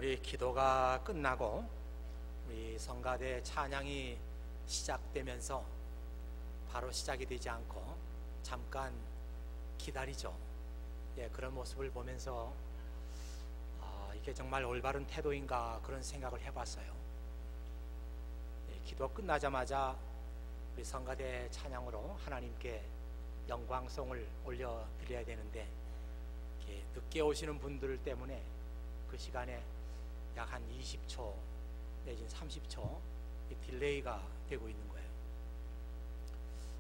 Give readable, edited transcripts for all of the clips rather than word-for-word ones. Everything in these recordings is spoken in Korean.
우리 기도가 끝나고 우리 성가대 찬양이 시작되면서 바로 시작이 되지 않고 잠깐 기다리죠. 그런 모습을 보면서 이게 정말 올바른 태도인가 그런 생각을 해봤어요. 기도 끝나자마자 우리 성가대 찬양으로 하나님께 영광송을 올려드려야 되는데 늦게 오시는 분들 때문에 그 시간에 약 한 20초 내지는 30초 딜레이가 되고 있는 거예요.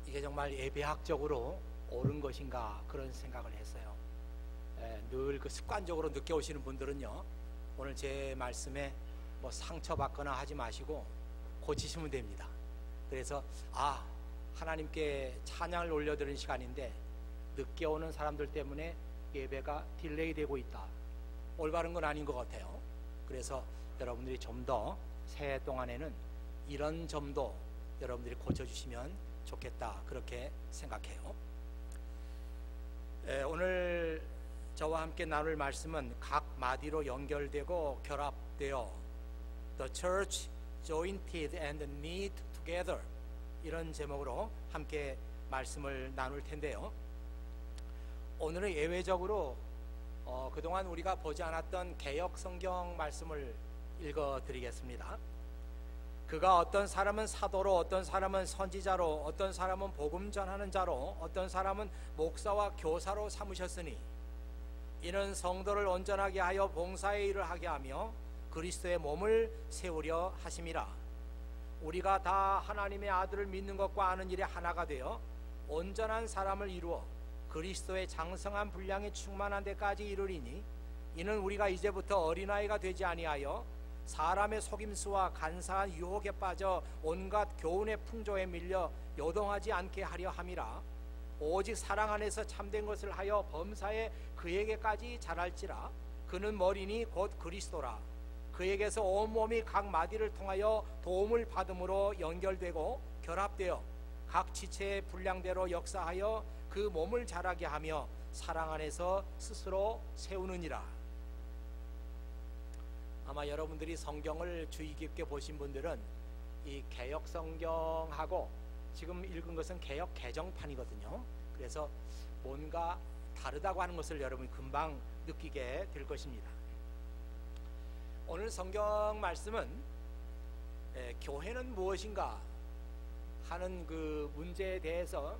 이게 정말 예배학적으로 옳은 것인가 그런 생각을 했어요. 늘 그 습관적으로 늦게 오시는 분들은요, 오늘 제 말씀에 뭐 상처받거나 하지 마시고 고치시면 됩니다. 그래서 하나님께 찬양을 올려드리는 시간인데 늦게 오는 사람들 때문에 예배가 딜레이 되고 있다, 올바른 건 아닌 것 같아요. 그래서 여러분들이 좀 더 새해 동안에는 이런 점도 여러분들이 고쳐주시면 좋겠다 그렇게 생각해요. 오늘 저와 함께 나눌 말씀은 각 마디로 연결되고 결합되어 The Church Jointed and Knit Together, 이런 제목으로 함께 말씀을 나눌 텐데요. 오늘은 예외적으로 그동안 우리가 보지 않았던 개역 성경 말씀을 읽어드리겠습니다. 그가 어떤 사람은 사도로, 어떤 사람은 선지자로, 어떤 사람은 복음 전하는 자로, 어떤 사람은 목사와 교사로 삼으셨으니 이는 성도를 온전하게 하여 봉사의 일을 하게 하며 그리스도의 몸을 세우려 하심이라. 우리가 다 하나님의 아들을 믿는 것과 아는 일에 하나가 되어 온전한 사람을 이루어 그리스도의 장성한 분량에 충만한 데까지 이르리니 이는 우리가 이제부터 어린아이가 되지 아니하여 사람의 속임수와 간사한 유혹에 빠져 온갖 교훈의 풍조에 밀려 요동하지 않게 하려 함이라. 오직 사랑 안에서 참된 것을 하여 범사에 그에게까지 자랄지라. 그는 머리니 곧 그리스도라. 그에게서 온몸이 각 마디를 통하여 도움을 받음으로 연결되고 결합되어 각 지체의 분량대로 역사하여 그 몸을 자라게 하며 사랑 안에서 스스로 세우느니라. 아마 여러분들이 성경을 주의 깊게 보신 분들은 이 개역 성경하고 지금 읽은 것은 개역 개정판이거든요. 그래서 뭔가 다르다고 하는 것을 여러분이 금방 느끼게 될 것입니다. 오늘 성경 말씀은 교회는 무엇인가 하는 그 문제에 대해서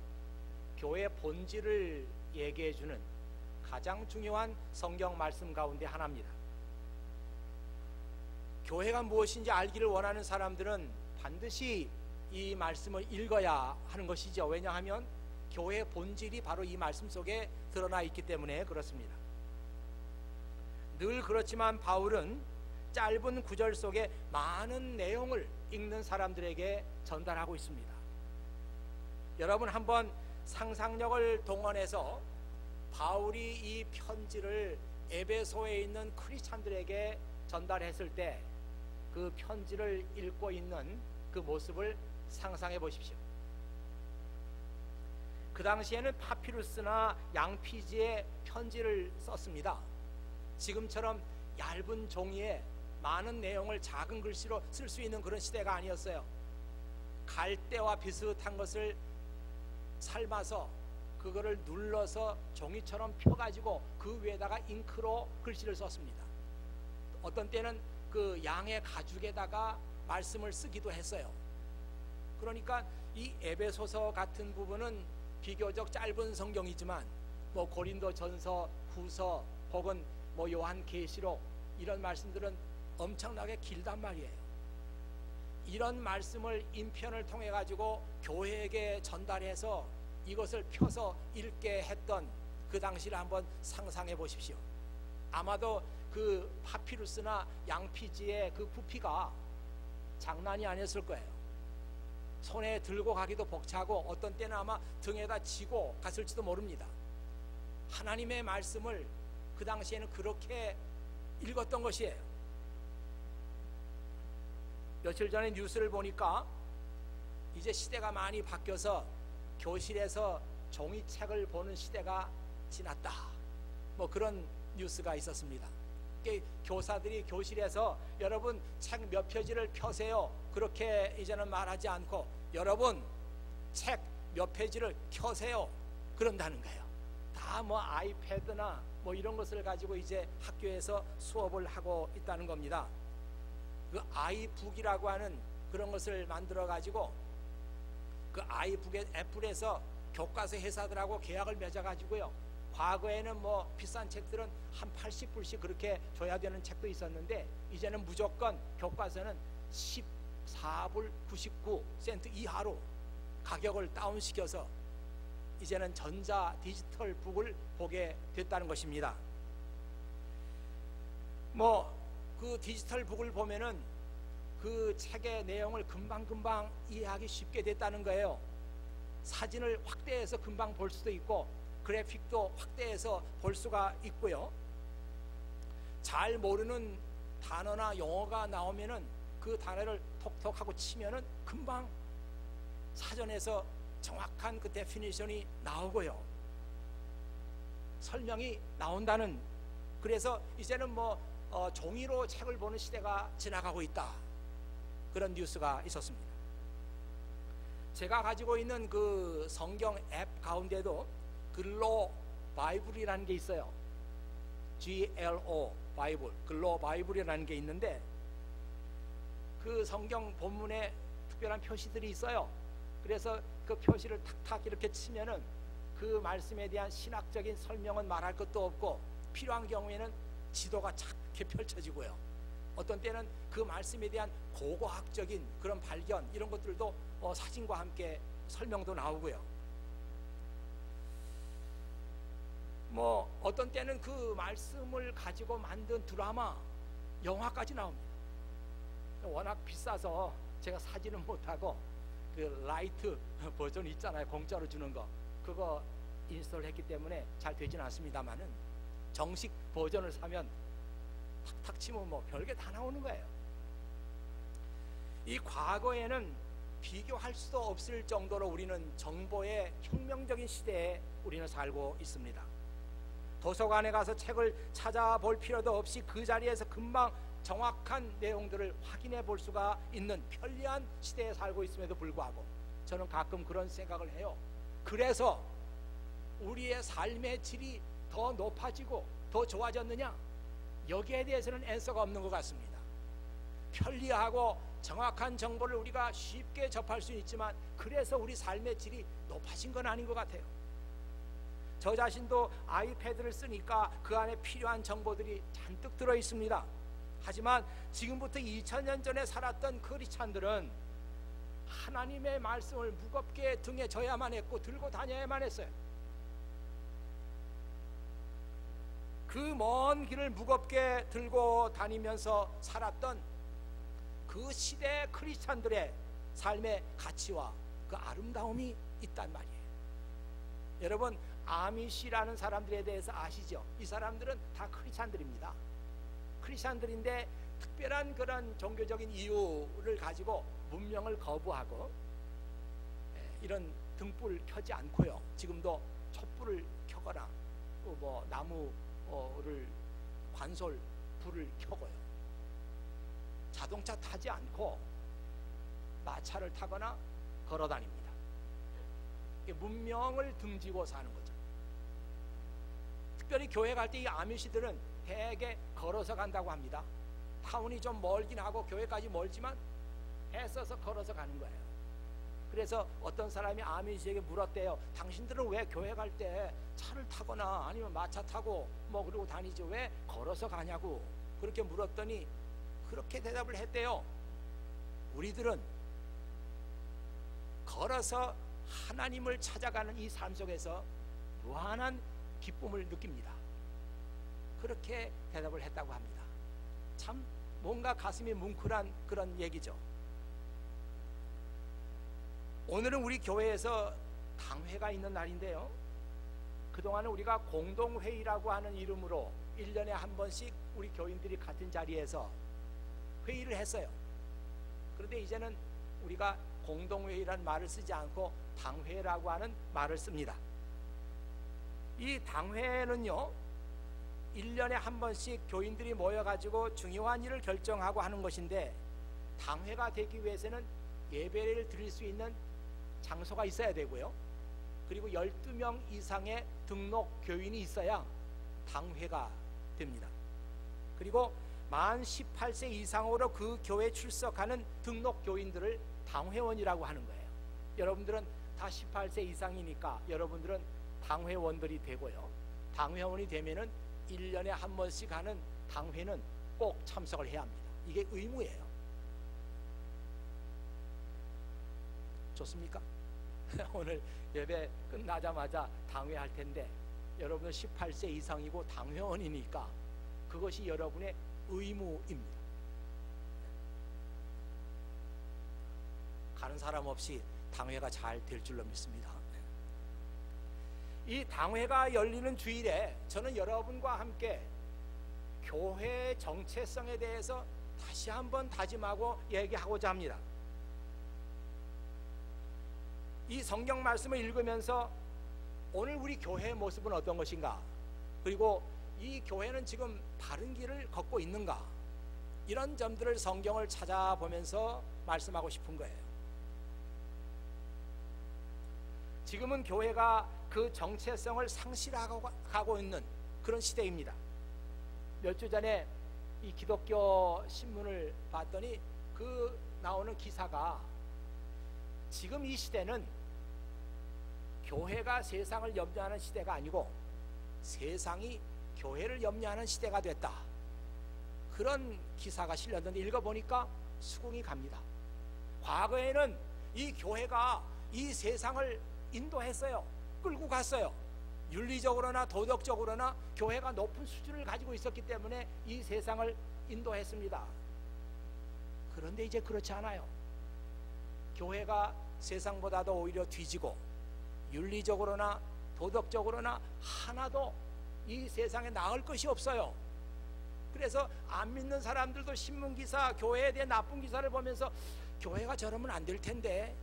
교회의 본질을 얘기해주는 가장 중요한 성경 말씀 가운데 하나입니다. 교회가 무엇인지 알기를 원하는 사람들은 반드시 이 말씀을 읽어야 하는 것이죠. 왜냐하면 교회의 본질이 바로 이 말씀 속에 드러나 있기 때문에 그렇습니다. 늘 그렇지만 바울은 짧은 구절 속에 많은 내용을 읽는 사람들에게 전달하고 있습니다. 여러분 한번 상상력을 동원해서 바울이 이 편지를 에베소에 있는 크리스찬들에게 전달했을 때 그 편지를 읽고 있는 그 모습을 상상해 보십시오. 그 당시에는 파피루스나 양피지에 편지를 썼습니다. 지금처럼 얇은 종이에 많은 내용을 작은 글씨로 쓸 수 있는 그런 시대가 아니었어요. 갈대와 비슷한 것을 삶아서 그거를 눌러서 종이처럼 펴가지고 그 위에다가 잉크로 글씨를 썼습니다. 어떤 때는 그 양의 가죽에다가 말씀을 쓰기도 했어요. 그러니까 이 에베소서 같은 부분은 비교적 짧은 성경이지만 뭐 고린도전서, 후서 혹은 뭐 요한계시록 이런 말씀들은 엄청나게 길단 말이에요. 이런 말씀을 인편을 통해 가지고 교회에게 전달해서 이것을 펴서 읽게 했던 그 당시를 한번 상상해 보십시오. 아마도 그 파피루스나 양피지의 그 부피가 장난이 아니었을 거예요. 손에 들고 가기도 벅차고 어떤 때는 아마 등에다 지고 갔을지도 모릅니다. 하나님의 말씀을 그 당시에는 그렇게 읽었던 것이에요. 며칠 전에 뉴스를 보니까 이제 시대가 많이 바뀌어서 교실에서 종이책을 보는 시대가 지났다, 뭐 그런 뉴스가 있었습니다. 학교 교사들이 교실에서 여러분 책 몇 페이지를 펴세요 그렇게 이제는 말하지 않고 여러분 책 몇 페이지를 켜세요 그런다는 거예요. 다 뭐 아이패드나 뭐 이런 것을 가지고 이제 학교에서 수업을 하고 있다는 겁니다. 그 아이북이라고 하는 그런 것을 만들어 가지고 그 아이북의 애플에서 교과서 회사들하고 계약을 맺어 가지고요. 과거에는 뭐 비싼 책들은 한 80불씩 그렇게 줘야 되는 책도 있었는데 이제는 무조건 교과서는 14불 99센트 이하로 가격을 다운시켜서 이제는 전자 디지털 북을 보게 됐다는 것입니다. 뭐 그 디지털 북을 보면은 그 책의 내용을 금방금방 이해하기 쉽게 됐다는 거예요. 사진을 확대해서 금방 볼 수도 있고 그래픽도 확대해서 볼 수가 있고요. 잘 모르는 단어나 용어가 나오면은 그 단어를 톡톡 하고 치면은 금방 사전에서 정확한 그 데피니션이 나오고요. 설명이 나온다는, 그래서 이제는 뭐 종이로 책을 보는 시대가 지나가고 있다. 그런 뉴스가 있었습니다. 제가 가지고 있는 그 성경 앱 가운데도 글로 바이블이라는 게 있어요. GLO 바이블, 글로 바이블이라는 게 있는데 그 성경 본문에 특별한 표시들이 있어요. 그래서 그 표시를 탁탁 이렇게 치면은 그 말씀에 대한 신학적인 설명은 말할 것도 없고 필요한 경우에는 지도가 착게 펼쳐지고요. 어떤 때는 그 말씀에 대한 고고학적인 그런 발견 이런 것들도 사진과 함께 설명도 나오고요. 뭐 어떤 때는 그 말씀을 가지고 만든 드라마, 영화까지 나옵니다. 워낙 비싸서 제가 사지는 못하고 그 라이트 버전 있잖아요. 공짜로 주는 거, 그거 인스톨했기 때문에 잘 되진 않습니다만은 정식 버전을 사면 탁탁 치면 뭐 별게 다 나오는 거예요. 이 과거에는 비교할 수도 없을 정도로 우리는 정보의 혁명적인 시대에 우리는 살고 있습니다. 도서관에 가서 책을 찾아볼 필요도 없이 그 자리에서 금방 정확한 내용들을 확인해 볼 수가 있는 편리한 시대에 살고 있음에도 불구하고 저는 가끔 그런 생각을 해요. 그래서 우리의 삶의 질이 더 높아지고 더 좋아졌느냐? 여기에 대해서는 앤서가 없는 것 같습니다. 편리하고 정확한 정보를 우리가 쉽게 접할 수 있지만 그래서 우리 삶의 질이 높아진 건 아닌 것 같아요. 저 자신도 아이패드를 쓰니까 그 안에 필요한 정보들이 잔뜩 들어 있습니다. 하지만 지금부터 2000년 전에 살았던 크리스찬들은 하나님의 말씀을 무겁게 등에 져야만 했고 들고 다녀야만 했어요. 그 먼 길을 무겁게 들고 다니면서 살았던 그 시대 크리스찬들의 삶의 가치와 그 아름다움이 있단 말이에요. 여러분, 아미시라는 사람들에 대해서 아시죠? 이 사람들은 다 크리스찬들입니다. 크리스찬들인데 특별한 그런 종교적인 이유를 가지고 문명을 거부하고 이런 등불을 켜지 않고요. 지금도 촛불을 켜거나 뭐 나무를 관솔 불을 켜고요. 자동차 타지 않고 마차를 타거나 걸어 다닙니다. 문명을 등지고 사는 거죠. 특별히 교회 갈 때 이 아미시들은 대개 걸어서 간다고 합니다. 타운이 좀 멀긴 하고 교회까지 멀지만 애써서 걸어서 가는 거예요. 그래서 어떤 사람이 아미시에게 물었대요. 당신들은 왜 교회 갈 때 차를 타거나 아니면 마차 타고 뭐 그러고 다니지 왜 걸어서 가냐고 그렇게 물었더니 그렇게 대답을 했대요. 우리들은 걸어서 하나님을 찾아가는 이 삶 속에서 무한한 기쁨을 느낍니다. 그렇게 대답을 했다고 합니다. 참 뭔가 가슴이 뭉클한 그런 얘기죠. 오늘은 우리 교회에서 당회가 있는 날인데요. 그동안은 우리가 공동회의라고 하는 이름으로 1년에 한 번씩 우리 교인들이 같은 자리에서 회의를 했어요. 그런데 이제는 우리가 공동회의라는 말을 쓰지 않고 당회라고 하는 말을 씁니다. 이 당회는요, 1년에 한 번씩 교인들이 모여가지고 중요한 일을 결정하고 하는 것인데, 당회가 되기 위해서는 예배를 드릴 수 있는 장소가 있어야 되고요, 그리고 12명 이상의 등록 교인이 있어야 당회가 됩니다. 그리고 만 18세 이상으로 그 교회에 출석하는 등록 교인들을 당회원이라고 하는 거예요. 여러분들은 다 18세 이상이니까 여러분들은 당회원들이 되고요, 당회원이 되면은 1년에 한 번씩 하는 당회는 꼭 참석을 해야 합니다. 이게 의무예요. 좋습니까? 오늘 예배 끝나자마자 당회 할 텐데, 여러분은 18세 이상이고 당회원이니까 그것이 여러분의 의무입니다. 가는 사람 없이 당회가 잘 될 줄로 믿습니다. 이 당회가 열리는 주일에 저는 여러분과 함께 교회의 정체성에 대해서 다시 한번 다짐하고 얘기하고자 합니다. 이 성경 말씀을 읽으면서 오늘 우리 교회의 모습은 어떤 것인가, 그리고 이 교회는 지금 바른 길을 걷고 있는가, 이런 점들을 성경을 찾아보면서 말씀하고 싶은 거예요. 지금은 교회가 그 정체성을 상실하고 있는 그런 시대입니다. 몇 주 전에 이 기독교 신문을 봤더니 그 나오는 기사가, 지금 이 시대는 교회가 세상을 염려하는 시대가 아니고 세상이 교회를 염려하는 시대가 됐다, 그런 기사가 실렸는데 읽어보니까 수긍이 갑니다. 과거에는 이 교회가 이 세상을 인도했어요. 끌고 갔어요. 윤리적으로나 도덕적으로나 교회가 높은 수준을 가지고 있었기 때문에 이 세상을 인도했습니다. 그런데 이제 그렇지 않아요. 교회가 세상보다도 오히려 뒤지고 윤리적으로나 도덕적으로나 하나도 이 세상에 나을 것이 없어요. 그래서 안 믿는 사람들도 신문기사, 교회에 대한 나쁜 기사를 보면서 교회가 저러면 안 될 텐데,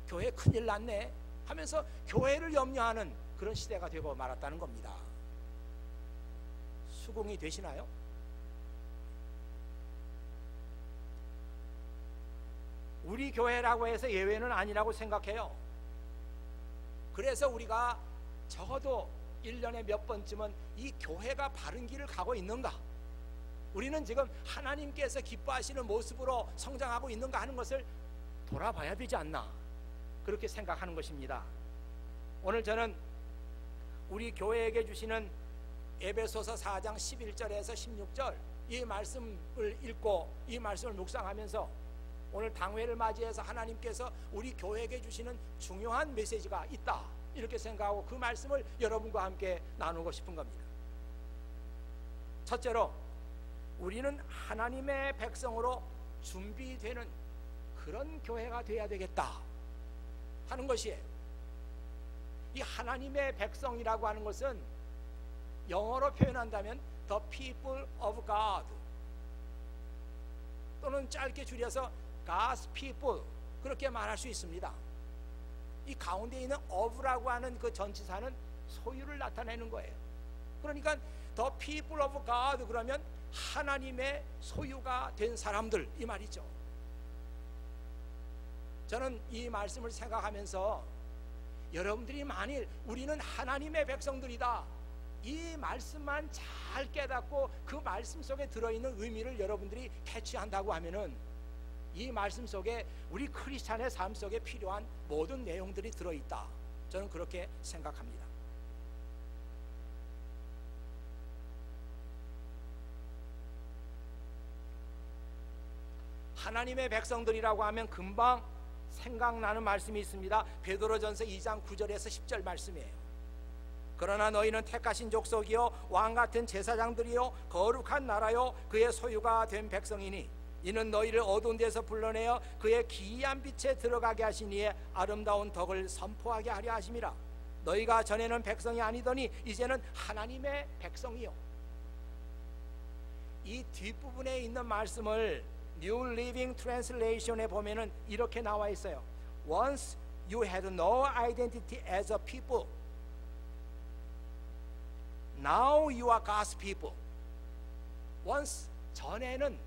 교회 큰일 났네 하면서 교회를 염려하는 그런 시대가 되고 말았다는 겁니다. 수긍이 되시나요? 우리 교회라고 해서 예외는 아니라고 생각해요. 그래서 우리가 적어도 1년에 몇 번쯤은 이 교회가 바른 길을 가고 있는가, 우리는 지금 하나님께서 기뻐하시는 모습으로 성장하고 있는가 하는 것을 돌아봐야 되지 않나, 그렇게 생각하는 것입니다. 오늘 저는 우리 교회에게 주시는 에베소서 4장 11절에서 16절 이 말씀을 읽고 이 말씀을 묵상하면서 오늘 당회를 맞이해서 하나님께서 우리 교회에게 주시는 중요한 메시지가 있다, 이렇게 생각하고 그 말씀을 여러분과 함께 나누고 싶은 겁니다. 첫째로, 우리는 하나님의 백성으로 준비되는 그런 교회가 되어야 되겠다 하는 것이에요. 이 하나님의 백성이라고 하는 것은 영어로 표현한다면 The people of God, 또는 짧게 줄여서 God's people, 그렇게 말할 수 있습니다. 이 가운데 있는 of라고 하는 그 전치사는 소유를 나타내는 거예요. 그러니까 The people of God 그러면 하나님의 소유가 된 사람들, 이 말이죠. 저는 이 말씀을 생각하면서 여러분들이 만일 우리는 하나님의 백성들이다, 이 말씀만 잘 깨닫고 그 말씀 속에 들어있는 의미를 여러분들이 캐치한다고 하면은 이 말씀 속에 우리 크리스찬의 삶 속에 필요한 모든 내용들이 들어있다, 저는 그렇게 생각합니다. 하나님의 백성들이라고 하면 금방 생각나는 말씀이 있습니다. 베드로전서 2장 9절에서 10절 말씀이에요. 그러나 너희는 택하신 족속이요 왕같은 제사장들이요 거룩한 나라요 그의 소유가 된 백성이니 이는 너희를 어두운 데서 불러내어 그의 기이한 빛에 들어가게 하신 이의 아름다운 덕을 선포하게 하려 하심이라. 너희가 전에는 백성이 아니더니 이제는 하나님의 백성이요. 이 뒷부분에 있는 말씀을 New Living Translation에 보면은 이렇게 나와 있어요. Once you had no identity as a people, now you are God's people. once 전에는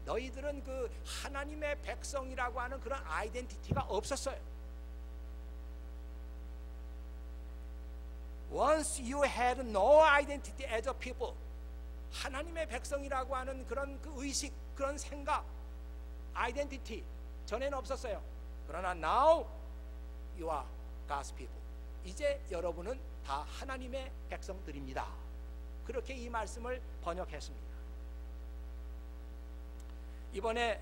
너희들은 그 하나님의 백성이라고 하는 그런 아이덴티티가 없었어요. Once you had no identity as a people, 하나님의 백성이라고 하는 그런 그 의식, 그런 생각, 아이덴티티 전에는 없었어요. 그러나 now you are God's people. 이제 여러분은 다 하나님의 백성들입니다. 그렇게 이 말씀을 번역했습니다. 이번에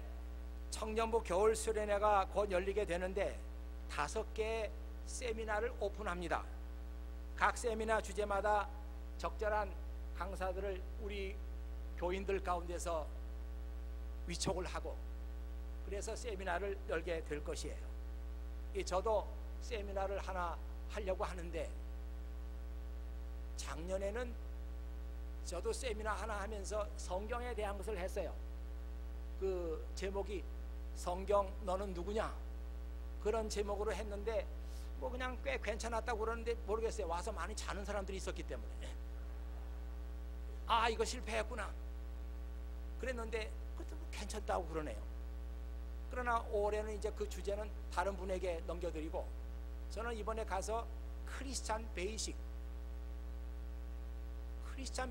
청년부 겨울 수련회가 곧 열리게 되는데 5개의 세미나를 오픈합니다. 각 세미나 주제마다 적절한 강사들을 우리 교인들 가운데서 위촉을 하고 그래서 세미나를 열게 될 것이에요. 저도 세미나를 하나 하려고 하는데 작년에는 저도 세미나 하나 하면서 성경에 대한 것을 했어요. 그 제목이 성경 너는 누구냐 그런 제목으로 했는데 뭐 그냥 꽤 괜찮았다고 그러는데 모르겠어요. 와서 많이 자는 사람들이 있었기 때문에 아 이거 실패했구나 그랬는데 그것도 괜찮다고 그러네요. 그러나 올해는 이제 그 주제는 다른 분에게 넘겨드리고 저는 이번에 가서 크리스찬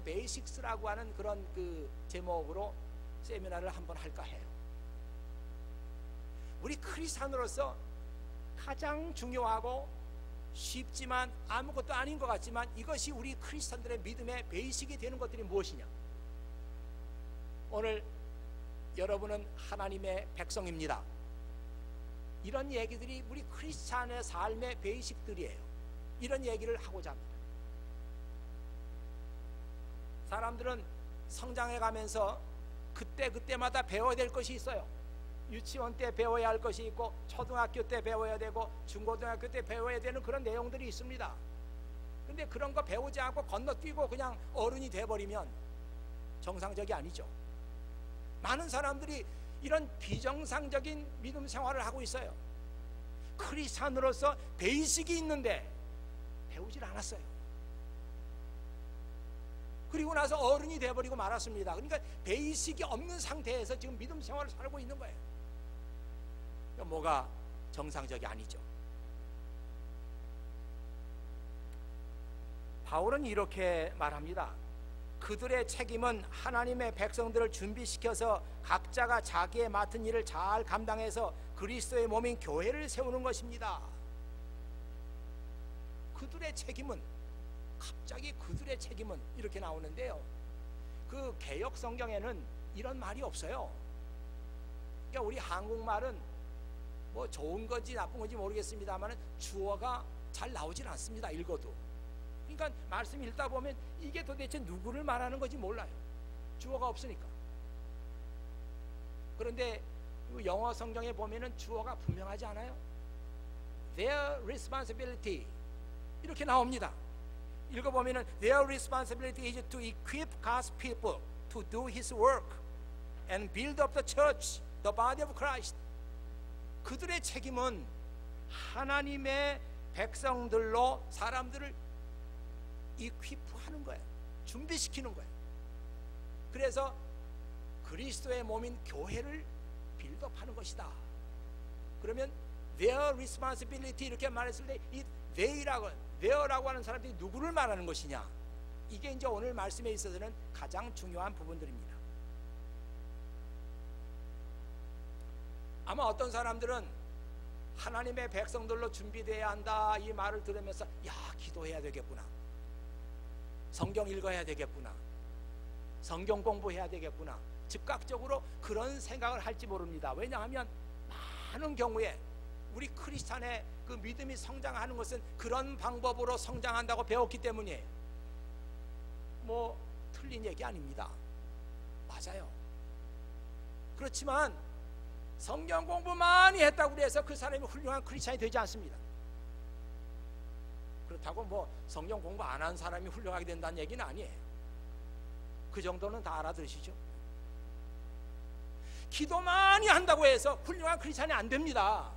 베이식스라고 하는 그런 그 제목으로 세미나를 한번 할까 해요. 우리 크리스찬으로서 가장 중요하고 쉽지만 아무것도 아닌 것 같지만 이것이 우리 크리스찬들의 믿음의 베이식이 되는 것들이 무엇이냐. 오늘 여러분은 하나님의 백성입니다. 이런 얘기들이 우리 크리스찬의 삶의 베이식들이에요. 이런 얘기를 하고자 합니다. 사람들은 성장해 가면서 그때마다 배워야 될 것이 있어요. 유치원 때 배워야 할 것이 있고 초등학교 때 배워야 되고 중고등학교 때 배워야 되는 그런 내용들이 있습니다. 근데 그런 거 배우지 않고 건너뛰고 그냥 어른이 돼버리면 정상적이 아니죠. 많은 사람들이 이런 비정상적인 믿음 생활을 하고 있어요. 크리스찬으로서 베이식이 있는데 배우질 않았어요. 그리고 나서 어른이 돼버리고 말았습니다. 그러니까 베이식이 없는 상태에서 지금 믿음 생활을 살고 있는 거예요. 뭐가 정상적이 아니죠. 바울은 이렇게 말합니다. 그들의 책임은 하나님의 백성들을 준비시켜서 각자가 자기의 맡은 일을 잘 감당해서 그리스도의 몸인 교회를 세우는 것입니다. 그들의 책임은 갑자기 그들의 책임은 이렇게 나오는데요. 그 개역 성경에는 이런 말이 없어요. 그러니까 우리 한국말은 뭐 좋은 건지 나쁜 건지 모르겠습니다만 주어가 잘 나오질 않습니다. 읽어도. 그러니까 말씀 읽다 보면 이게 도대체 누구를 말하는 건지 몰라요. 주어가 없으니까. 그런데 영어 성경에 보면은 주어가 분명하지 않아요? Their responsibility 이렇게 나옵니다. 읽어보면은 Their responsibility is to equip God's people to do His work and build up the church, the body of Christ. 그들의 책임은 하나님의 백성들로 사람들을 equip하는 거예요. 준비시키는 거예요. 그래서 그리스도의 몸인 교회를 빌드업하는 것이다. 그러면 their responsibility 이렇게 말했을 때 이 there라고 하는 사람들이 누구를 말하는 것이냐, 이게 이제 오늘 말씀에 있어서는 가장 중요한 부분들입니다. 아마 어떤 사람들은 하나님의 백성들로 준비되어야 한다 이 말을 들으면서 야 기도해야 되겠구나, 성경 읽어야 되겠구나, 성경 공부해야 되겠구나, 즉각적으로 그런 생각을 할지 모릅니다. 왜냐하면 많은 경우에 우리 크리스찬의 그 믿음이 성장하는 것은 그런 방법으로 성장한다고 배웠기 때문이에요. 뭐 틀린 얘기 아닙니다. 맞아요. 그렇지만 성경 공부 많이 했다고 해서 그 사람이 훌륭한 크리스찬이 되지 않습니다. 그렇다고 뭐 성경 공부 안 한 사람이 훌륭하게 된다는 얘기는 아니에요. 그 정도는 다 알아들으시죠? 기도 많이 한다고 해서 훌륭한 크리스찬이 안 됩니다.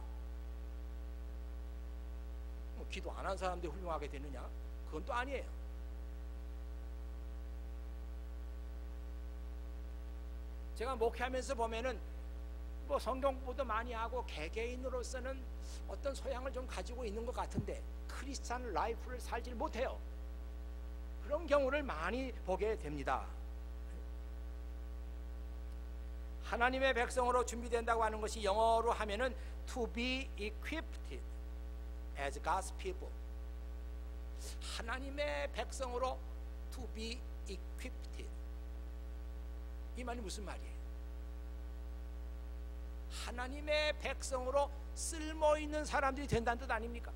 뭐 기도 안 한 사람들이 훌륭하게 되느냐? 그건 또 아니에요. 제가 목회하면서 보면은 뭐 성경 공부도 많이 하고 개개인으로서는 어떤 소양을 좀 가지고 있는 것 같은데 크리스찬 라이프를 살지 못해요. 그런 경우를 많이 보게 됩니다. 하나님의 백성으로 준비된다고 하는 것이 영어로 하면은 to be equipped as God's people. 하나님의 백성으로 to be equipped. 이 말이 무슨 말이에요? 하나님의 백성으로 쓸모있는 사람들이 된다는 뜻 아닙니까?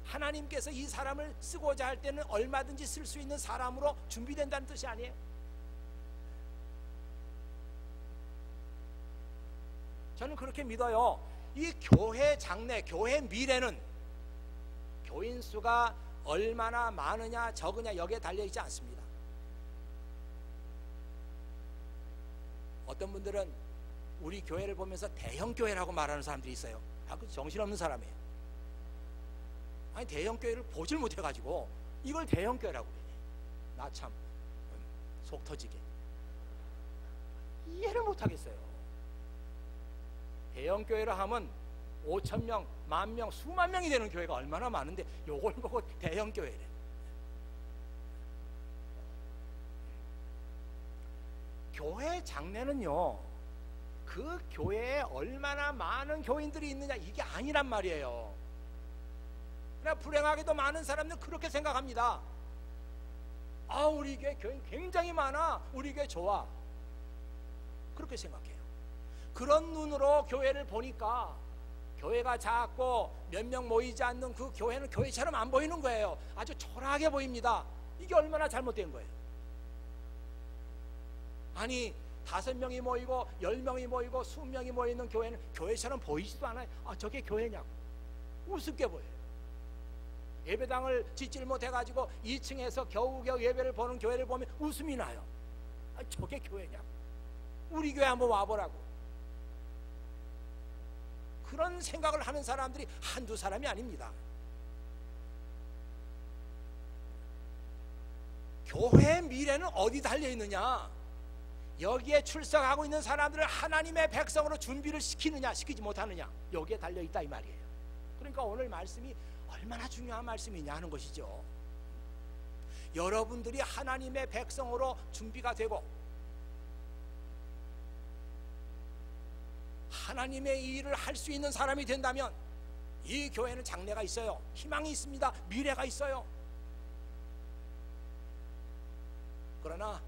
하나님께서 이 사람을 쓰고자 할 때는 얼마든지 쓸 수 있는 사람으로 준비된다는 뜻이 아니에요? 저는 그렇게 믿어요. 이 교회 장래, 교회 미래는 교인 수가 얼마나 많으냐 적으냐 여기에 달려있지 않습니다. 어떤 분들은 우리 교회를 보면서 대형 교회라고 말하는 사람들이 있어요. 그 정신없는 사람이에요. 아니 대형 교회를 보질 못해가지고 이걸 대형 교회라고 그래. 나 참 속 터지게 이해를 못하겠어요. 대형 교회라 하면 5,000명, 10,000명, 수만 명이 되는 교회가 얼마나 많은데 요걸 보고 대형 교회래. 교회 장래는요, 그 교회에 얼마나 많은 교인들이 있느냐 이게 아니란 말이에요. 그러나 불행하게도 많은 사람들은 그렇게 생각합니다. 아, 우리 교회 교인 굉장히 많아, 우리 교회 좋아, 그렇게 생각해요. 그런 눈으로 교회를 보니까 교회가 작고 몇 명 모이지 않는 그 교회는 교회처럼 안 보이는 거예요. 아주 초라하게 보입니다. 이게 얼마나 잘못된 거예요. 아니 5명이 모이고 10명이 모이고 20명이 모이는 교회는 교회처럼 보이지도 않아요. 아, 저게 교회냐고 우습게 보여요. 예배당을 짓질 못해가지고 2층에서 겨우겨우 예배를 보는 교회를 보면 웃음이 나요. 아, 저게 교회냐고. 우리 교회 한번 와보라고. 그런 생각을 하는 사람들이 한두 사람이 아닙니다. 교회의 미래는 어디 달려있느냐? 여기에 출석하고 있는 사람들을 하나님의 백성으로 준비를 시키느냐 시키지 못하느냐, 여기에 달려있다 이 말이에요. 그러니까 오늘 말씀이 얼마나 중요한 말씀이냐 하는 것이죠. 여러분들이 하나님의 백성으로 준비가 되고 하나님의 일을 할 수 있는 사람이 된다면 이 교회는 장래가 있어요. 희망이 있습니다. 미래가 있어요. 그러나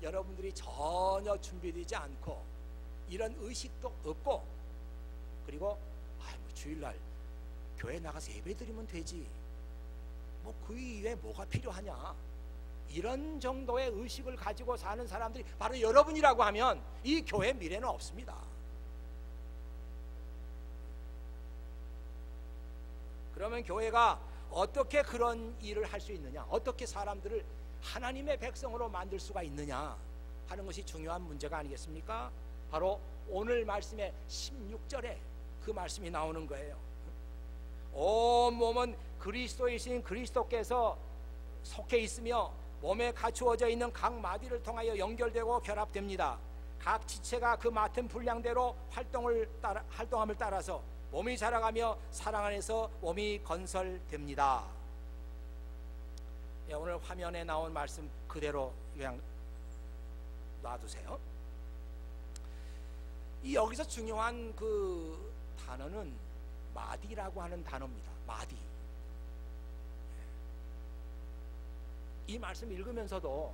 여러분들이 전혀 준비되지 않고 이런 의식도 없고, 그리고 뭐 주일날 교회 나가서 예배드리면 되지, 뭐 그 이외에 뭐가 필요하냐, 이런 정도의 의식을 가지고 사는 사람들이 바로 여러분이라고 하면 이 교회 미래는 없습니다. 그러면 교회가 어떻게 그런 일을 할 수 있느냐, 어떻게 사람들을 하나님의 백성으로 만들 수가 있느냐 하는 것이 중요한 문제가 아니겠습니까? 바로 오늘 말씀의 16절에 그 말씀이 나오는 거예요. 온 몸은 그리스도이신 그리스도께서 속해 있으며 몸에 갖추어져 있는 각 마디를 통하여 연결되고 결합됩니다. 각 지체가 그 맡은 분량대로 활동함을 따라서 몸이 자라가며 사랑 안에서 몸이 건설됩니다. 오늘 화면에 나온 말씀 그대로 그냥 놔두세요. 여기서 중요한 그 단어는 마디라고 하는 단어입니다. 마디. 이 말씀 읽으면서도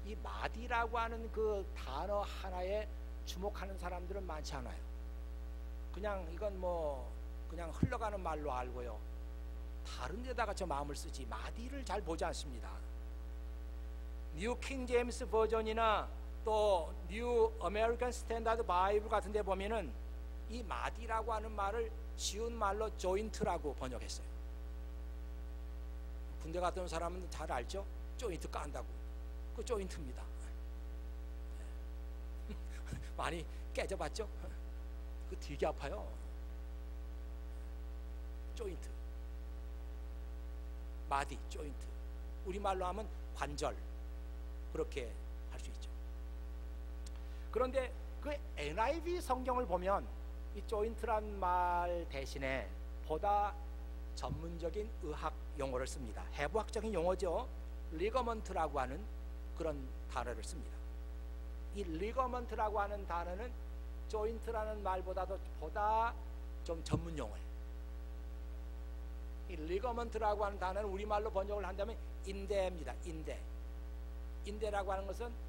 이 마디라고 하는 그 단어 하나에 주목하는 사람들은 많지 않아요. 그냥 이건 뭐 그냥 흘러가는 말로 알고요, 다른 데다가 저 마음을 쓰지 마디를 잘 보지 않습니다. 뉴 킹 제임스 버전이나 또 뉴 아메리칸 스탠다드 바이블 같은 데 보면은 이 마디라고 하는 말을 쉬운 말로 조인트라고 번역했어요. 군대 갔다 온 사람은 잘 알죠? 조인트 깐다고. 그 조인트입니다. 많이 깨져봤죠? 그 되게 아파요. 조인트, 마디, 조인트. 우리말로 하면 관절, 그렇게 할 수 있죠. 그런데 그 NIV 성경을 보면 이 조인트란 말 대신에 보다 전문적인 의학 용어를 씁니다. 해부학적인 용어죠. 리거먼트라고 하는 그런 단어를 씁니다. 이 리거먼트라고 하는 단어는 조인트라는 말보다도 보다 좀 전문 용어예요. 이 리거먼트라고 하는 단어는 우리말로 번역을 한다면 인대입니다. 인대라고 하는 것은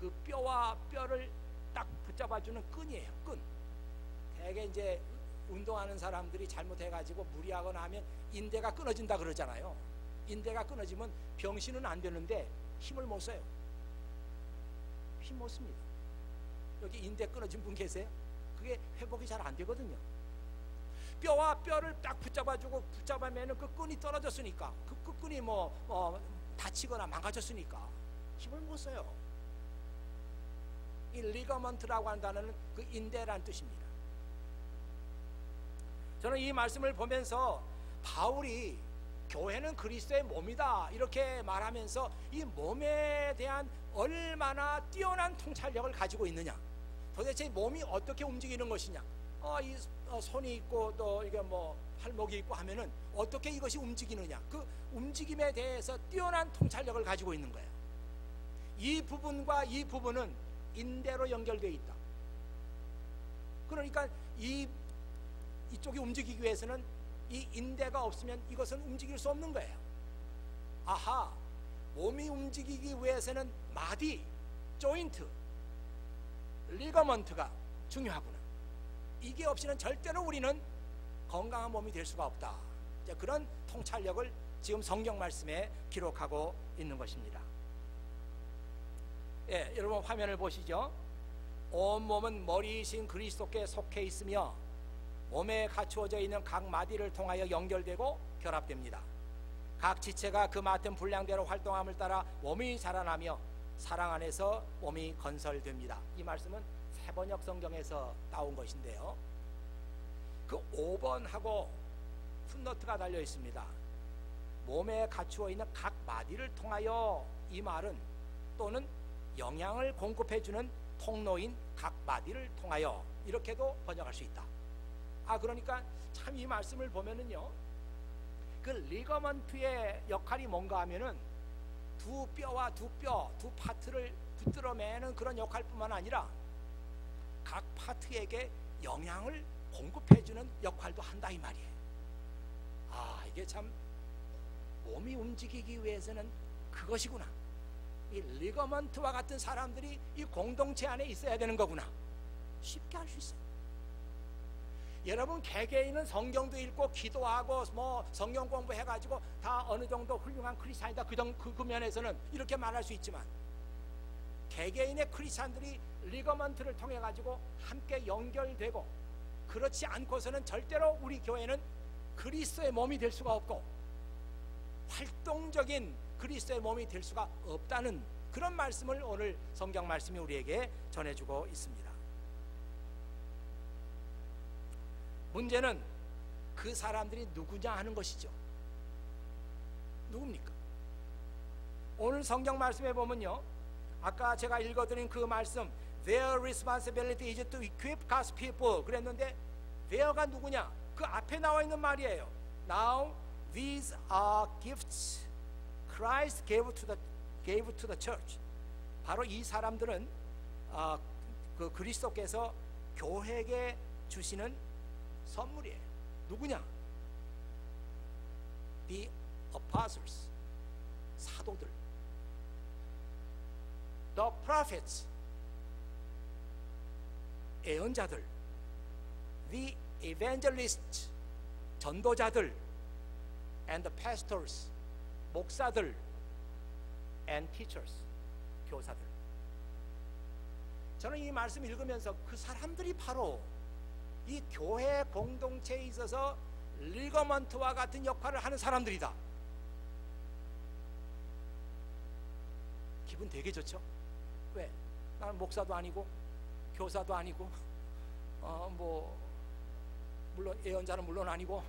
그 뼈와 뼈를 딱 붙잡아주는 끈이에요. 끈. 대개 이제 운동하는 사람들이 잘못해가지고 무리하거나 하면 인대가 끊어진다 그러잖아요. 인대가 끊어지면 병신은 안 되는데 힘을 못 써요. 힘 못 씁니다. 여기 인대 끊어진 분 계세요? 그게 회복이 잘 안 되거든요. 뼈와 뼈를 딱 붙잡아면은 그 끈이 떨어졌으니까, 그 끈이 다치거나 망가졌으니까 힘을 못 써요. 이 리거먼트라고 하는 단어는 그 인대란 뜻입니다. 저는 이 말씀을 보면서 바울이 교회는 그리스도의 몸이다 이렇게 말하면서 이 몸에 대한 얼마나 뛰어난 통찰력을 가지고 있느냐, 도대체 몸이 어떻게 움직이는 것이냐, 손이 있고 또 이게 팔목이 있고 하면은 어떻게 이것이 움직이느냐, 그 움직임에 대해서 뛰어난 통찰력을 가지고 있는 거예요. 이 부분과 이 부분은 인대로 연결되어 있다. 그러니까 이쪽이 움직이기 위해서는 이 인대가 없으면 이것은 움직일 수 없는 거예요. 아하, 몸이 움직이기 위해서는 마디, 조인트, 리거먼트가 중요하구나. 이게 없이는 절대로 우리는 건강한 몸이 될 수가 없다. 그런 통찰력을 지금 성경 말씀에 기록하고 있는 것입니다. 예, 여러분 화면을 보시죠. 온 몸은 머리이신 그리스도께 속해 있으며 몸에 갖추어져 있는 각 마디를 통하여 연결되고 결합됩니다. 각 지체가 그 맡은 분량대로 활동함을 따라 몸이 자라나며 사랑 안에서 몸이 건설됩니다. 이 말씀은 세번역 성경에서 따온 것인데요, 그 5번하고 풋노트가 달려 있습니다. 몸에 갖추어 있는 각 마디를 통하여, 이 말은 또는 영양을 공급해주는 통로인 각 마디를 통하여, 이렇게도 번역할 수 있다. 그러니까 참 이 말씀을 보면은요, 그 리거먼트의 역할이 뭔가 하면은 두 뼈와 두 파트를 붙들어 매는 그런 역할뿐만 아니라 각 파트에게 영양을 공급해주는 역할도 한다 이 말이에요. 이게 참 몸이 움직이기 위해서는 그것이구나. 이 리거먼트와 같은 사람들이 이 공동체 안에 있어야 되는 거구나. 쉽게 할 수 있어요. 여러분 개개인은 성경도 읽고 기도하고 성경 공부해가지고 다 어느 정도 훌륭한 크리스찬이다, 그 면에서는 이렇게 말할 수 있지만, 개개인의 크리스찬들이 리거먼트를 통해 가지고 함께 연결되고, 그렇지 않고서는 절대로 우리 교회는 그리스도의 몸이 될 수가 없고 활동적인 그리스도의 몸이 될 수가 없다는 그런 말씀을 오늘 성경 말씀이 우리에게 전해주고 있습니다. 문제는 그 사람들이 누구냐 하는 것이죠. 누굽니까? 오늘 성경 말씀에 보면요, 아까 제가 읽어드린 그 말씀, Their responsibility is to equip God's people 그랬는데, there가 누구냐? 그 앞에 나와 있는 말이에요. Now these are gifts Christ gave to the church. 바로 이 사람들은 그 그리스도께서 교회에게 주시는 선물이에요. 누구냐? The apostles, 사도들, the prophets, 예언자들, the evangelists, 전도자들, and the pastors, 목사들, and teachers, 교사들. 저는 이 말씀 읽으면서 그 사람들이 바로 이 교회 공동체에 있어서 리거먼트와 같은 역할을 하는 사람들이다. 기분 되게 좋죠? 왜? 나는 목사도 아니고 교사도 아니고 물론 예언자는 물론 아니고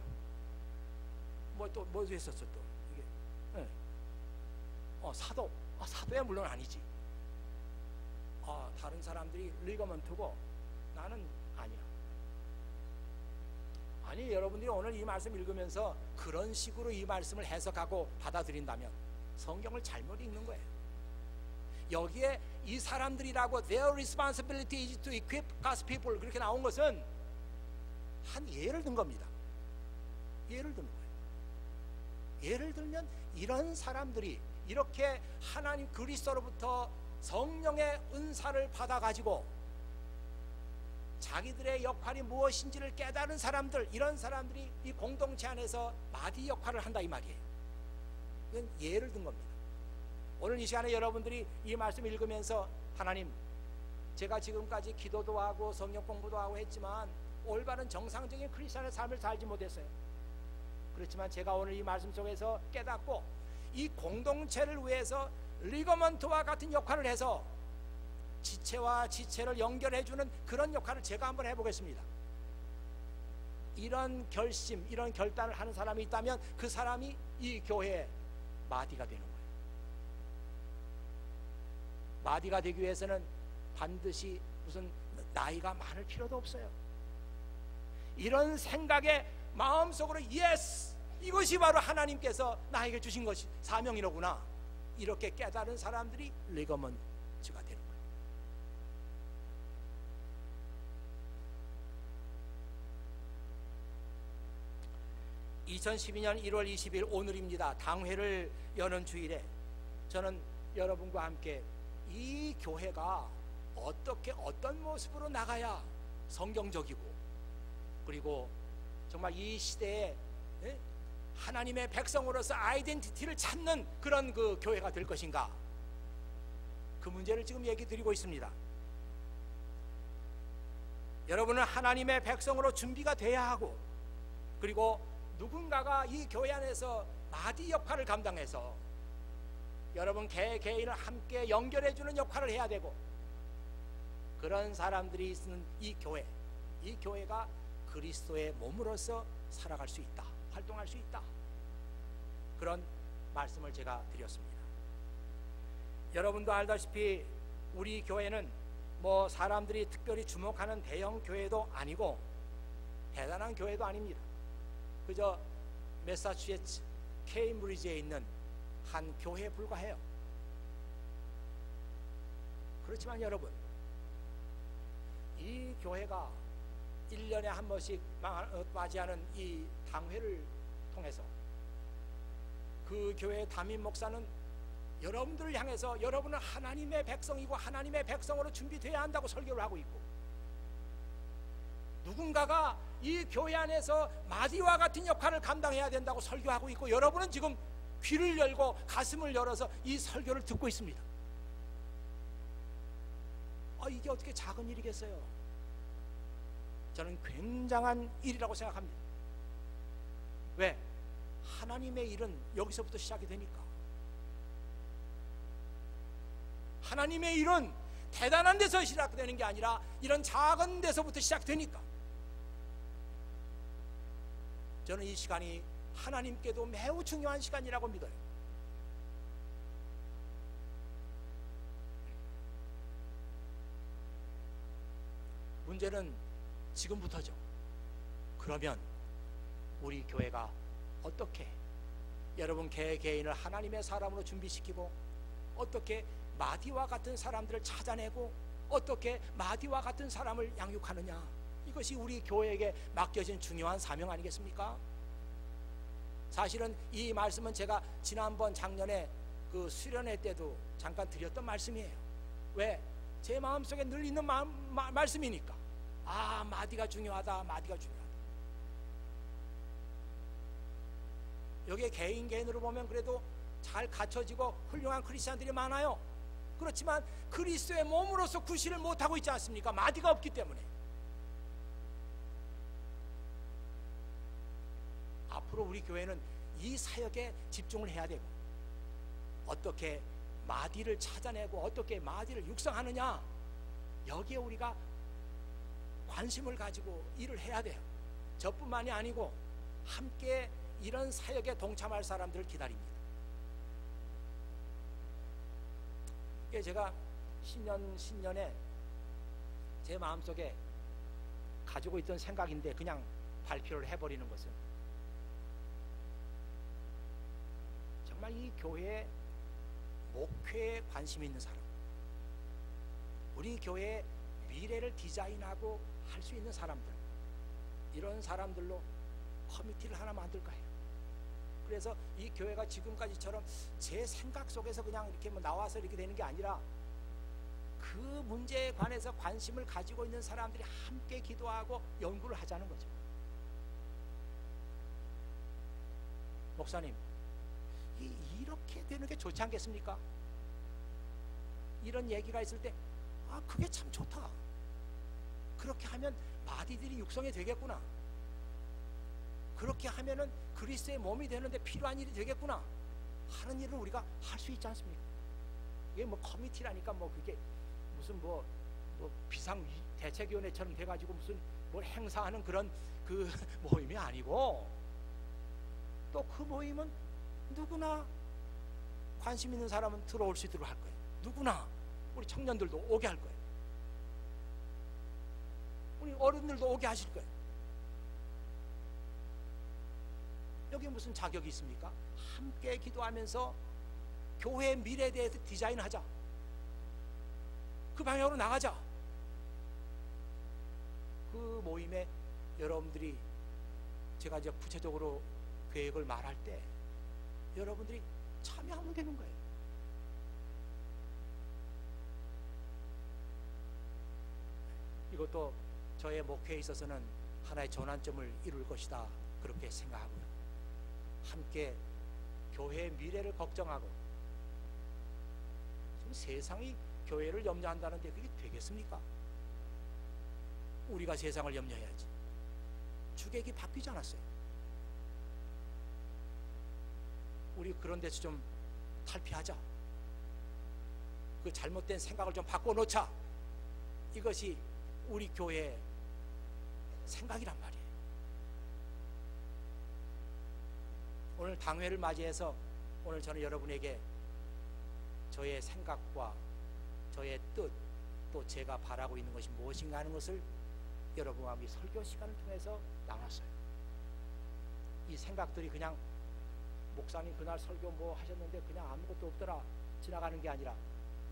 뭐 했었어 또 이게 사도야 물론 아니지. 다른 사람들이 리거먼트고 나는 아니야. 아니, 여러분들이 오늘 이 말씀 읽으면서 그런 식으로 이 말씀을 해석하고 받아들인다면 성경을 잘못 읽는 거예요. 여기에 이 사람들이라고 their responsibility is to equip God's people 그렇게 나온 것은 한 예를 든 겁니다. 예를 드는 거예요. 예를 들면 이런 사람들이 이렇게 하나님 그리스도로부터 성령의 은사를 받아가지고 자기들의 역할이 무엇인지를 깨달은 사람들, 이런 사람들이 이 공동체 안에서 마디 역할을 한다 이 말이에요. 이건 예를 든 겁니다. 오늘 이 시간에 여러분들이 이 말씀 읽으면서 하나님, 제가 지금까지 기도도 하고 성경 공부도 하고 했지만 올바른 정상적인 크리스천의 삶을 살지 못했어요. 그렇지만 제가 오늘 이 말씀 속에서 깨닫고 이 공동체를 위해서 리거먼트와 같은 역할을 해서 지체와 지체를 연결해주는 그런 역할을 제가 한번 해보겠습니다. 이런 결심, 이런 결단을 하는 사람이 있다면 그 사람이 이 교회의 마디가 되는 거예요. 마디가 되기 위해서는 반드시 무슨 나이가 많을 필요도 없어요. 이런 생각에 마음속으로 예스, 이것이 바로 하나님께서 나에게 주신 것이 사명이로구나, 이렇게 깨달은 사람들이 리거먼트가 되는 거예요. 2012년 1월 20일 오늘입니다. 당회를 여는 주일에 저는 여러분과 함께 이 교회가 어떻게 어떤 모습으로 나가야 성경적이고 그리고 정말 이 시대에 하나님의 백성으로서 아이덴티티를 찾는 그런 그 교회가 될 것인가, 그 문제를 지금 얘기 드리고 있습니다. 여러분은 하나님의 백성으로 준비가 돼야 하고, 그리고 누군가가 이 교회 안에서 마디 역할을 감당해서 여러분 개인을 함께 연결해주는 역할을 해야 되고, 그런 사람들이 있는 이 교회가 그리스도의 몸으로서 살아갈 수 있다, 활동할 수 있다, 그런 말씀을 제가 드렸습니다. 여러분도 알다시피 우리 교회는 뭐 사람들이 특별히 주목하는 대형 교회도 아니고 대단한 교회도 아닙니다. 그저 매사추세츠 케임브리지에 있는 한 교회에 불과해요. 그렇지만 여러분, 이 교회가 1년에 한 번씩 맞이하는 이 당회를 통해서 그 교회의 담임 목사는 여러분들을 향해서 여러분은 하나님의 백성이고 하나님의 백성으로 준비되어야 한다고 설교를 하고 있고, 누군가가 이 교회 안에서 마디와 같은 역할을 감당해야 된다고 설교하고 있고, 여러분은 지금 귀를 열고 가슴을 열어서 이 설교를 듣고 있습니다. 이게 어떻게 작은 일이겠어요? 저는 굉장한 일이라고 생각합니다. 왜? 하나님의 일은 여기서부터 시작이 되니까. 하나님의 일은 대단한 데서 시작되는 게 아니라 이런 작은 데서부터 시작되니까. 저는 이 시간이 하나님께도 매우 중요한 시간이라고 믿어요. 문제는 지금부터죠. 그러면 우리 교회가 어떻게 여러분 개인을 하나님의 사람으로 준비시키고, 어떻게 마디와 같은 사람들을 찾아내고, 어떻게 마디와 같은 사람을 양육하느냐, 이것이 우리 교회에게 맡겨진 중요한 사명 아니겠습니까? 사실은 이 말씀은 제가 지난번 작년에 그 수련회 때도 잠깐 드렸던 말씀이에요. 왜? 제 마음속에 늘 있는 말씀이니까. 마디가 중요하다, 마디가 중요하다. 여기에 개인으로 보면 그래도 잘 갖춰지고 훌륭한 크리스찬들이 많아요. 그렇지만 그리스도의 몸으로서 구실을 못하고 있지 않습니까? 마디가 없기 때문에. 앞으로 우리 교회는 이 사역에 집중을 해야 되고, 어떻게 마디를 찾아내고 어떻게 마디를 육성하느냐, 여기에 우리가 관심을 가지고 일을 해야 돼요. 저뿐만이 아니고 함께 이런 사역에 동참할 사람들을 기다립니다. 제가 신년에 제 마음속에 가지고 있던 생각인데 그냥 발표를 해버리는 것은, 정말 이 교회의 목회에 관심 있는 사람, 우리 교회의 미래를 디자인하고 할 수 있는 사람들, 이런 사람들로 커미티를 하나 만들까 해요. 그래서 이 교회가 지금까지처럼 제 생각 속에서 그냥 이렇게 뭐 나와서 이렇게 되는 게 아니라, 그 문제에 관해서 관심을 가지고 있는 사람들이 함께 기도하고 연구를 하자는 거죠. 목사님, 이렇게 되는 게 좋지 않겠습니까? 이런 얘기가 있을 때, 아, 그게 참 좋다. 그렇게 하면 마디들이 육성이 되겠구나. 그렇게 하면은 그리스도의 몸이 되는데 필요한 일이 되겠구나 하는 일을 우리가 할 수 있지 않습니까? 이게 뭐 커미티라니까 뭐 그게 무슨 뭐 비상 대책위원회처럼 돼가지고 무슨 뭘 행사하는 그런 그 모임이 아니고, 또 그 모임은 누구나 관심 있는 사람은 들어올 수 있도록 할 거예요. 누구나, 우리 청년들도 오게 할 거예요. 우리 어른들도 오게 하실 거예요. 여기 무슨 자격이 있습니까? 함께 기도하면서 교회의 미래에 대해서 디자인하자. 그 방향으로 나가자. 그 모임에 여러분들이, 제가 이제 구체적으로 계획을 말할 때 여러분들이 참여하면 되는 거예요. 이것도 저의 목회에 있어서는 하나의 전환점을 이룰 것이다, 그렇게 생각하고요. 함께 교회의 미래를 걱정하고, 지금 세상이 교회를 염려한다는데 그게 되겠습니까? 우리가 세상을 염려해야지. 주객이 바뀌지 않았어요. 우리 그런 데서 좀 탈피하자. 그 잘못된 생각을 좀 바꿔놓자. 이것이 우리 교회의 생각이란 말이에요. 오늘 당회를 맞이해서 오늘 저는 여러분에게 저의 생각과 저의 뜻, 또 제가 바라고 있는 것이 무엇인가 하는 것을 여러분과 함께 설교 시간을 통해서 나눴어요. 이 생각들이 그냥 목사님 그날 설교 뭐 하셨는데 그냥 아무것도 없더라 지나가는 게 아니라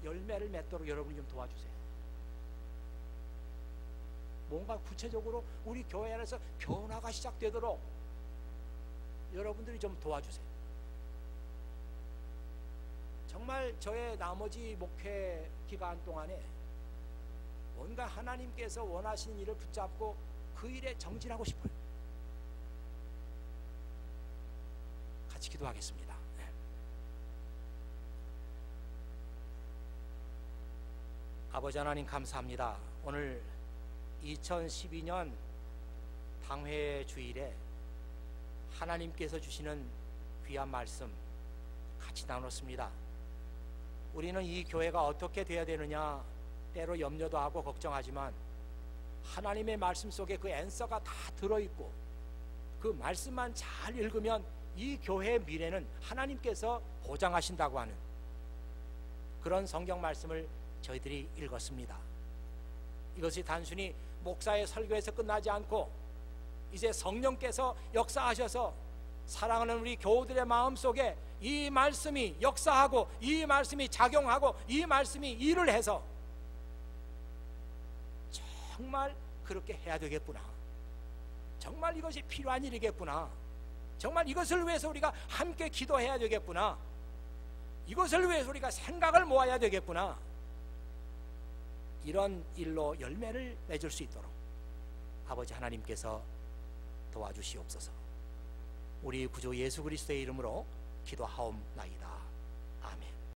열매를 맺도록 여러분이 좀 도와주세요. 뭔가 구체적으로 우리 교회 안에서 변화가 시작되도록 여러분들이 좀 도와주세요. 정말 저의 나머지 목회 기간 동안에 뭔가 하나님께서 원하시는 일을 붙잡고 그 일에 정진하고 싶어요. 같이 기도하겠습니다. 네. 아버지 하나님 감사합니다. 오늘 2012년 당회 주일에 하나님께서 주시는 귀한 말씀 같이 나눴습니다. 우리는 이 교회가 어떻게 되어야 되느냐 때로 염려도 하고 걱정하지만, 하나님의 말씀 속에 그 앤서가 다 들어있고 그 말씀만 잘 읽으면 이 교회의 미래는 하나님께서 보장하신다고 하는 그런 성경 말씀을 저희들이 읽었습니다. 이것이 단순히 목사의 설교에서 끝나지 않고 이제 성령께서 역사하셔서 사랑하는 우리 교우들의 마음속에 이 말씀이 역사하고 이 말씀이 작용하고 이 말씀이 일을 해서 정말 그렇게 해야 되겠구나, 정말 이것이 필요한 일이겠구나, 정말 이것을 위해서 우리가 함께 기도해야 되겠구나, 이것을 위해서 우리가 생각을 모아야 되겠구나, 이런 일로 열매를 맺을 수 있도록 아버지 하나님께서 도와주시옵소서. 우리 구주 예수 그리스도의 이름으로 기도하옵나이다. 아멘.